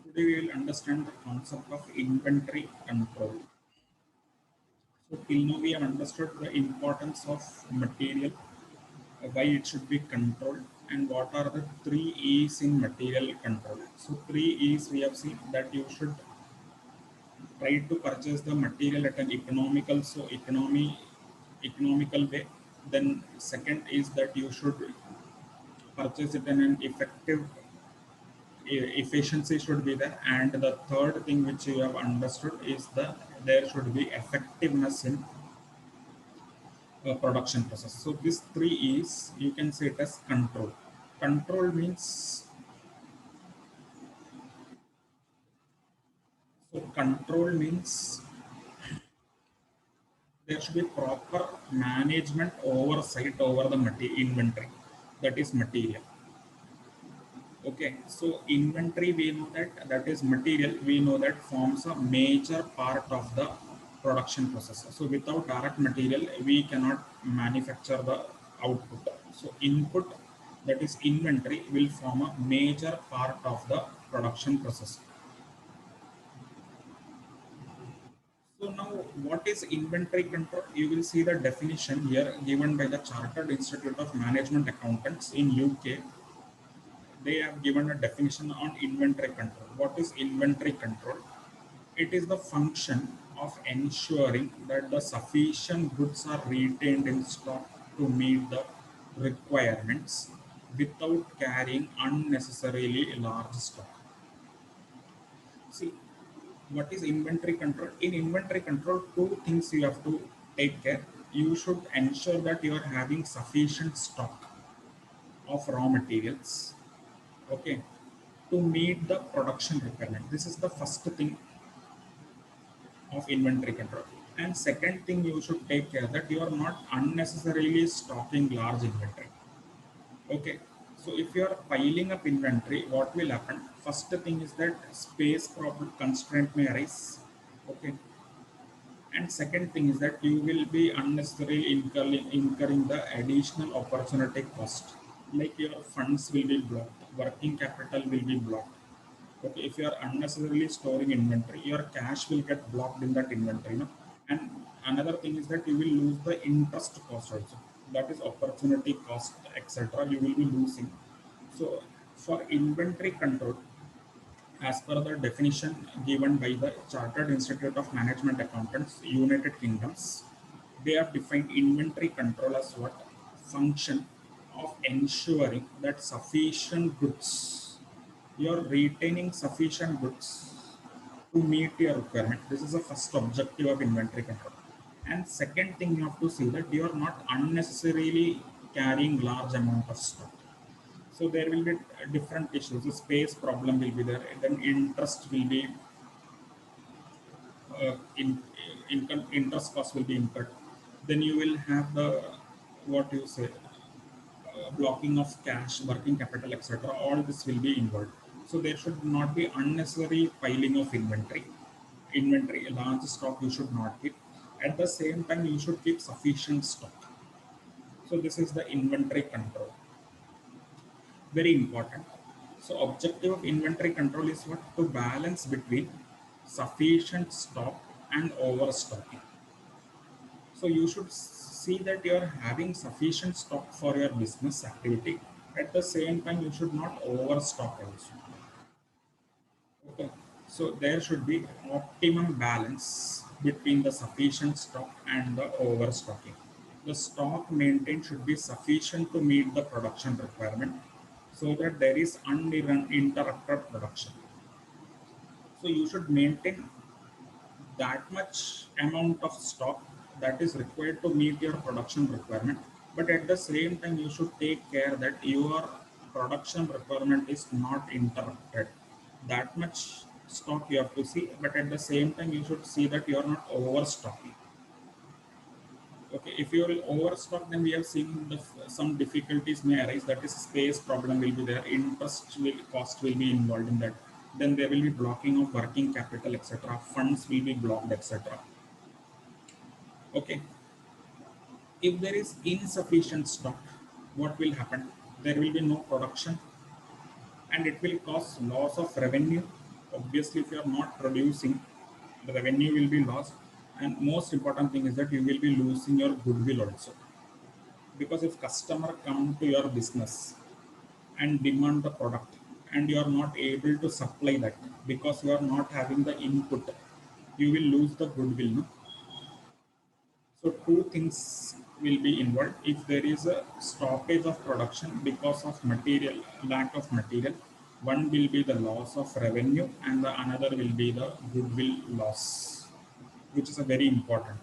Today we will understand the concept of inventory control. So till now we have understood the importance of material, why it should be controlled, and what are the three E's in material control. So three E's we have seen that you should try to purchase the material at an economical way. Then second is that you should purchase it in an effective efficiency should be there, and the third thing which you have understood is there should be effectiveness in production process. So this three is, you can say it as control. Control means, control means there should be proper management oversight over the inventory, that is material. Okay, so inventory, we know that is material. We know that forms a major part of the production process. So without direct material, we cannot manufacture the output. So input, that is inventory, will form a major part of the production process. So now, what is inventory control? You will see the definition here given by the Chartered Institute of Management Accountants in UK. They have given a definition on inventory control. What is inventory control? It is the function of ensuring that the sufficient goods are retained in stock to meet the requirements without carrying unnecessarily large stock. See, what is inventory control? In inventory control, two things you have to take care. You should ensure that you are having sufficient stock of raw materials, okay, to meet the production requirement. This is the first thing of inventory control. And second thing, you should take care that you are not unnecessarily stocking large inventory. Okay. So if you are piling up inventory, what will happen? First thing is that space problem constraint may arise. Okay. And second thing is that you will be unnecessarily incurring the additional opportunity cost. Like your funds will be blocked, working capital will be blocked. Okay, if you are unnecessarily storing inventory, your cash will get blocked in that inventory. No? And another thing is that you will lose the interest cost also. That is opportunity cost, etc. You will be losing. So for inventory control, as per the definition given by the Chartered Institute of Management Accountants, United Kingdoms, they have defined inventory control as what? Function of ensuring that sufficient goods, you're retaining sufficient goods to meet your requirement. This is the first objective of inventory control. And second thing, you have to see that you are not unnecessarily carrying large amount of stock. So there will be different issues. The space problem will be there, and then interest will be interest cost will be incurred. Then you will have the, what you say, blocking of cash, working capital, etc. All this will be involved. So there should not be unnecessary piling of inventory. Inventory, a large stock you should not keep. At the same time, you should keep sufficient stock. So this is the inventory control. Very important. So objective of inventory control is what? To balance between sufficient stock and overstocking. So you should see that you are having sufficient stock for your business activity. At the same time, you should not overstock also. Okay. So there should be optimum balance between the sufficient stock and the overstocking. The stock maintained should be sufficient to meet the production requirement so that there is uninterrupted production. So you should maintain that much amount of stock that is required to meet your production requirement, but at the same time you should take care that your production requirement is not interrupted. That much stock you have to see, but at the same time you should see that you are not overstocking. Okay, if you will overstock, then we have seen some difficulties may arise. That is, space problem will be there, interest will, cost will be involved in that. Then there will be blocking of working capital, etc. Funds will be blocked, etc. Okay, if there is insufficient stock, what will happen? There will be no production, and it will cause loss of revenue. Obviously, if you are not producing, the revenue will be lost. And most important thing is that you will be losing your goodwill also. Because if customer come to your business and demand the product and you are not able to supply that because you are not having the input, you will lose the goodwill. No? So two things will be involved. If there is a stoppage of production because of material, lack of material, one will be the loss of revenue and the another will be the goodwill loss, which is a very important,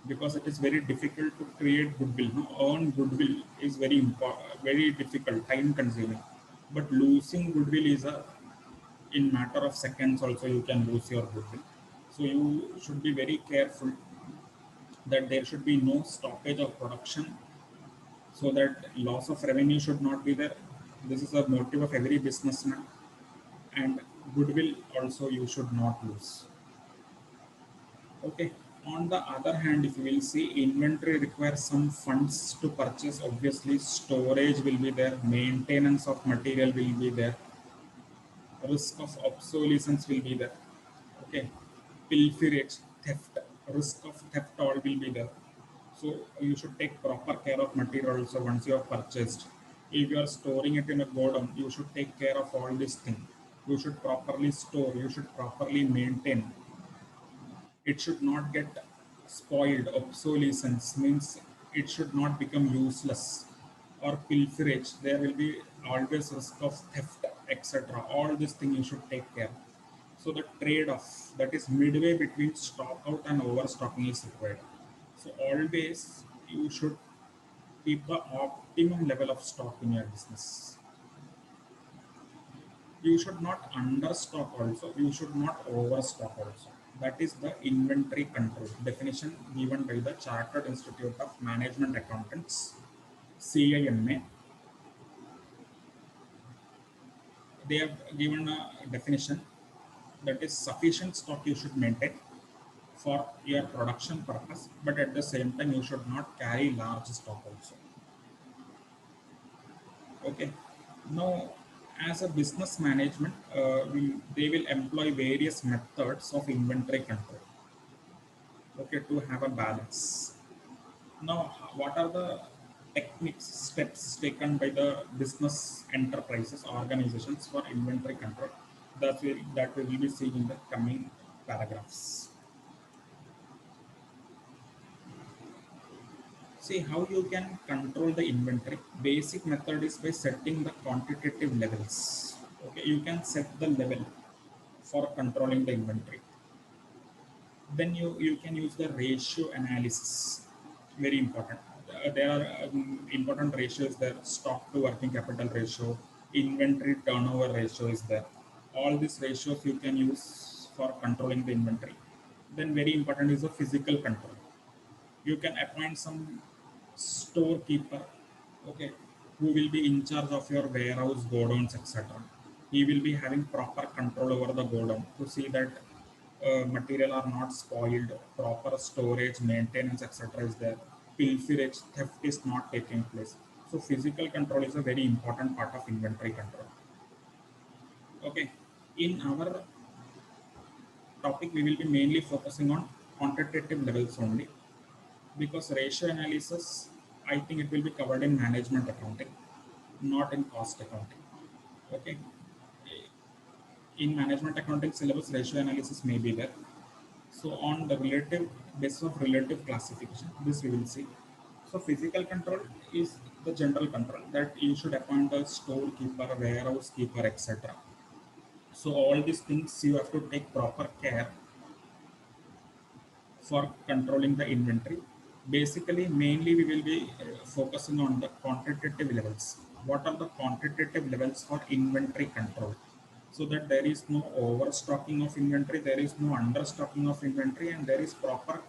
because it is very difficult to create goodwill. No? Earn goodwill is very important, very difficult, time consuming. But losing goodwill is a, in matter of seconds also you can lose your goodwill. So you should be very careful that there should be no stoppage of production, so that loss of revenue should not be there. This is the motive of every businessman. And goodwill also you should not lose. Okay. On the other hand, if you will see, inventory requires some funds to purchase. Obviously, storage will be there, maintenance of material will be there, risk of obsolescence will be there. Okay, pilferage, theft, risk of theft all will be there. So you should take proper care of material also once you have purchased. If you are storing it in a godown, you should take care of all these things. You should properly store, you should properly maintain. It should not get spoiled. Obsolescence means it should not become useless. Or pilferage, there will be always risk of theft, etc. All these things you should take care. So the trade-off, that is midway between stock out and overstocking, is required. So always you should keep the optimum level of stock in your business. You should not understock also, you should not overstock also. That is the inventory control definition given by the Chartered Institute of Management Accountants, CIMA. They have given a definition, that is sufficient stock you should maintain for your production purpose, but at the same time you should not carry large stock also. Okay. Now, as a business management, they will employ various methods of inventory control. Okay, to have a balance. Now, what are the techniques, steps taken by the business enterprises, organizations for inventory control? That we will be seeing in the coming paragraphs. See how you can control the inventory. Basic method is by setting the quantitative levels. Okay, you can set the level for controlling the inventory. Then you can use the ratio analysis. Very important. There are important ratios there. Stock to working capital ratio, inventory turnover ratio is there. All these ratios you can use for controlling the inventory. Then very important is the physical control. You can appoint some storekeeper, okay, who will be in charge of your warehouse, godowns, etc. He will be having proper control over the godown to see that material are not spoiled, proper storage, maintenance, etc. is there, pilferage, theft is not taking place. So physical control is a very important part of inventory control. Okay, in our topic we will be mainly focusing on quantitative levels only, because ratio analysis, I think it will be covered in management accounting, not in cost accounting. Okay, in management accounting syllabus, ratio analysis may be there. So on the relative basis of relative classification, this we will see. So physical control is the general control, that you should appoint a storekeeper, warehouse keeper, etc. So all these things you have to take proper care for controlling the inventory. Basically, mainly we will be focusing on the quantitative levels. What are the quantitative levels for inventory control? So that there is no overstocking of inventory, there is no understocking of inventory, and there is proper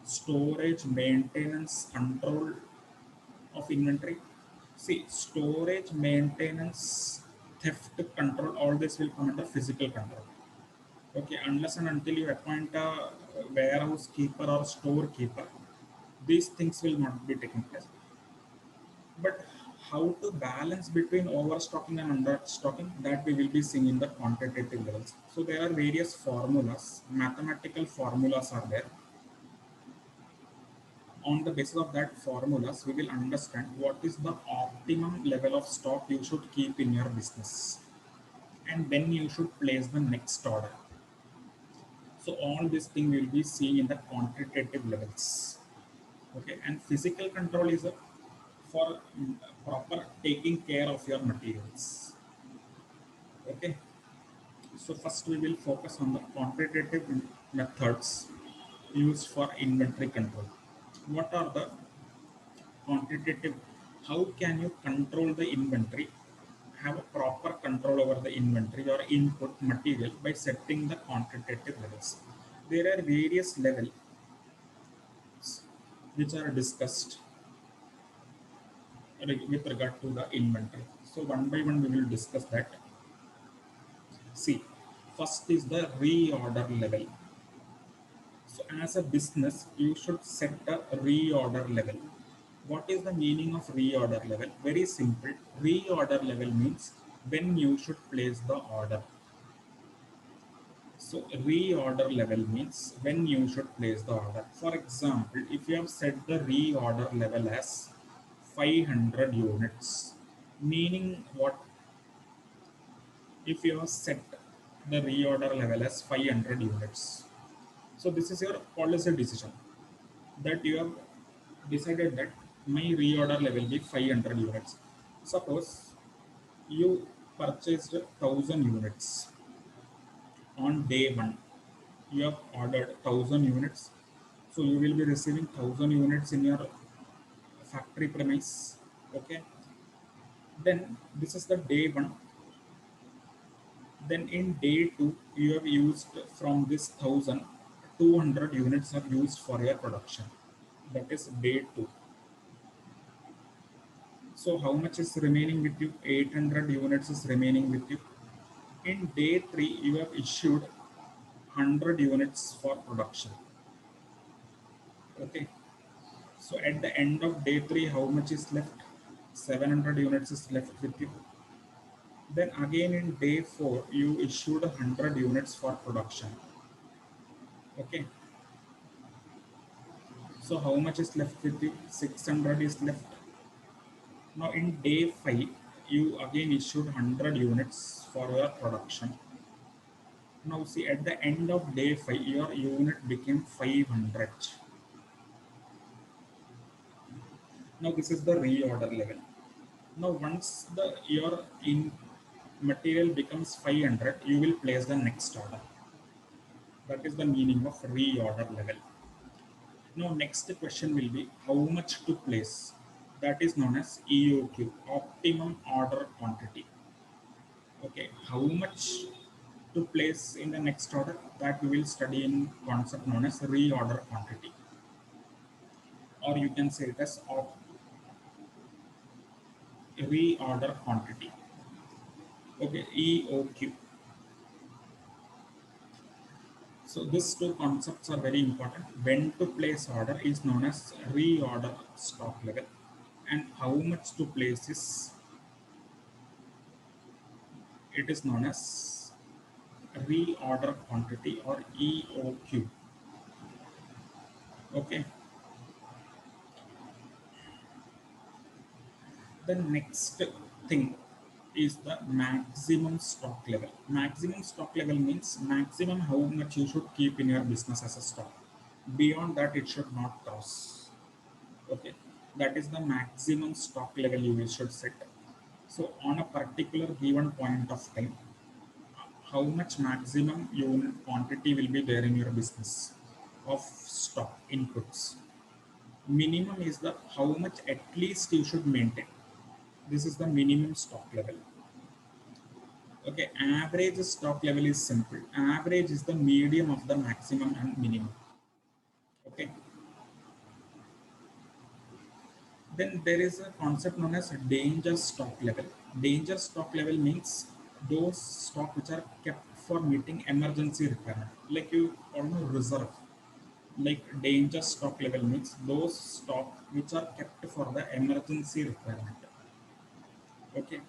storage, maintenance, control of inventory. See, storage, maintenance, theft control, all this will come under physical control. Okay, unless and until you appoint a warehouse keeper or storekeeper, these things will not be taking place. But how to balance between overstocking and understocking, that we will be seeing in the quantitative levels. So there are various formulas, mathematical formulas are there. On the basis of that formulas, we will understand what is the optimum level of stock you should keep in your business and when you should place the next order. So all this thing will be seeing in the quantitative levels. Okay, and physical control is for proper taking care of your materials. Okay, so first we will focus on the quantitative methods used for inventory control. What are the quantitative? How can you control the inventory? Have a proper control over the inventory or input material by setting the quantitative levels. There are various levels which are discussed with regard to the inventory. So one by one we will discuss that. See, first is the reorder level. So as a business, you should set a reorder level. What is the meaning of reorder level? Very simple. Reorder level means when you should place the order. So reorder level means when you should place the order. For example, if you have set the reorder level as 500 units, meaning what? If you have set the reorder level as 500 units, so this is your policy decision that you have decided that my reorder level be 500 units. Suppose you purchased 1000 units on day one. You have ordered 1000 units, so you will be receiving 1000 units in your factory premise. Okay, then this is the day one. Then in day two, you have used from this 1200 units are used for your production. That is day two. So how much is remaining with you? 800 units is remaining with you. In day three, you have issued 100 units for production. Okay. So at the end of day three, how much is left? 700 units is left with you. Then again in day four, you issued 100 units for production. Okay. So how much is left with you? 600 is left. Now in day 5, you again issued 100 units for your production. Now see, at the end of day 5, your unit became 500. Now this is the reorder level. Now once the your in material becomes 500, you will place the next order. That is the meaning of reorder level. Now next question will be how much to place. That is known as EOQ, optimum order quantity. Okay, how much to place in the next order, that we will study in concept known as reorder quantity, or you can say it as reorder quantity. Okay, EOQ. So these two concepts are very important. When to place order is known as reorder stock level, and how much to place is it is known as reorder quantity or EOQ. Okay. The next thing is the maximum stock level. Maximum stock level means maximum how much you should keep in your business as a stock. Beyond that, it should not cross. Okay, that is the maximum stock level you should set. So on a particular given point of time, how much maximum unit quantity will be there in your business of stock inputs. Minimum is the how much at least you should maintain. This is the minimum stock level. Okay, average stock level is simple. Average is the medium of the maximum and minimum. Okay. Then there is a concept known as danger stock level. Danger stock level means those stock which are kept for meeting emergency requirement. Like you almost reserve. Like danger stock level means those stock which are kept for the emergency requirement. Okay.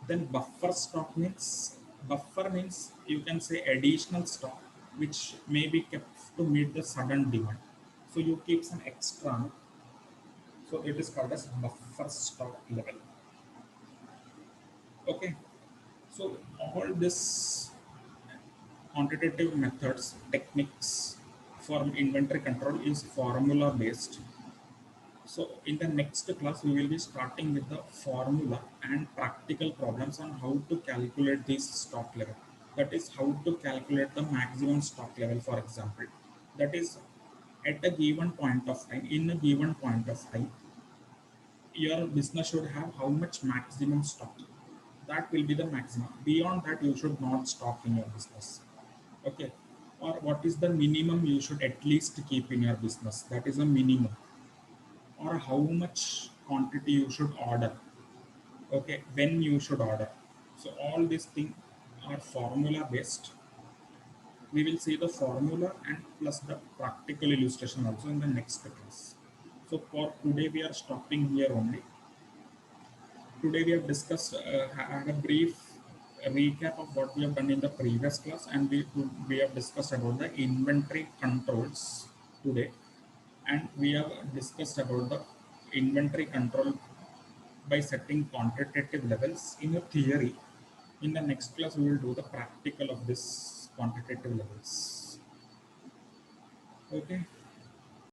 Then buffer means you can say additional stock which may be kept to meet the sudden demand. So you keep some extra. So it is called as buffer stock level. Okay. So all this quantitative methods, techniques for inventory control is formula based. So in the next class, we will be starting with the formula and practical problems on how to calculate this stock level. That is how to calculate the maximum stock level, for example. That is at a given point of time, in a given point of time, your business should have how much maximum stock. That will be the maximum. Beyond that, you should not stock in your business. Okay. Or what is the minimum you should at least keep in your business? That is a minimum. Or how much quantity you should order, okay, when you should order. So all these things are formula based. We will see the formula and plus the practical illustration also in the next class. So for today we are stopping here only. Today we have discussed, had a brief recap of what we have done in the previous class, and we have discussed about the inventory controls today, and we have discussed about the inventory control by setting quantitative levels in a theory. In the next class, we will do the practical of this quantitative levels. Okay.